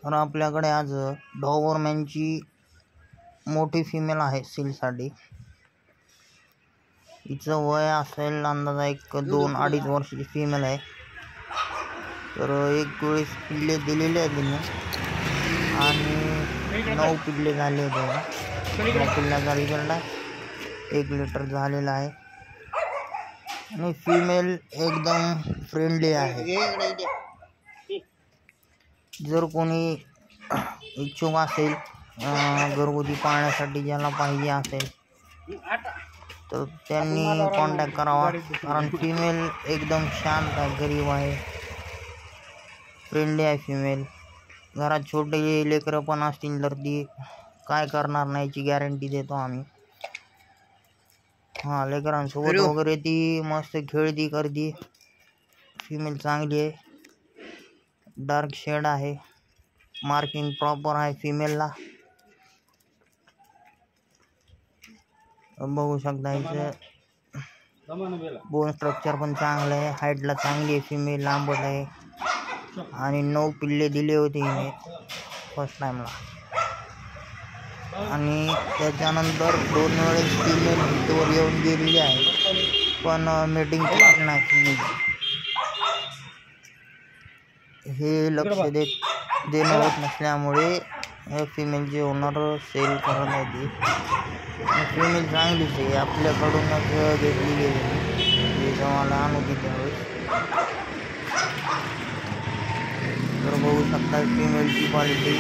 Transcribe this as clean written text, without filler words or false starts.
तर आपल्याकडे आज डॉबरमॅनची मोठी फिमेल आहे सेलसाठी. हिचं वय असेल अंदाजा 2-2.5 वर्षाची फिमेल आहे. तर एक वेळेस पिल्ले दिलेले आहेत तिने आणि 9 पिल्ले झाले होते. 9 पिल्ल्याचा रिझल्ट आहे. 1 लिटर झालेला आहे आणि फिमेल एकदम फ्रेंडली आहे. जर कोणी इच्छुक असेल घरगुती पाळण्यासाठी, ज्याला पाहिजे असेल तर त्यांनी कॉन्टॅक्ट करावा. कारण फिमेल एकदम शांत आहे, गरीब आहे, फ्रेंडली आहे फिमेल. घरात छोटे लेकरं पण असतील तर ती काय करणार नाही याची गॅरंटी देतो आम्ही. लेकरांसोबत वगैरे ती मस्त खेळती करती. फिमेल चांगली आहे, डार्क शेड आहे, मार्किंग प्रॉपर आहे फिमेलला. बघू शकता हिचं बोन स्ट्रक्चर पण चांगलं आहे. हाईटला चांगली आहे फिमेल, लांबट आहे आणि 9 पिल्ले दिले होते हिने फर्स्ट टाइमला. आणि त्याच्यानंतर 2 वेळेस फिमेल हिटवर येऊन गेलेली आहे, पण मीटिंग केली नाही फिमेलची. हे लक्ष देणं होत नसल्यामुळे हे फिमेलचे ओनर सेल करत होते. फिमेल चांगलीच आहे, आपल्याकडूनच घेतली गेली जेव्हा लहान होती त्यावेळेस. तर बघू शकता फिमेलची क्वालिटी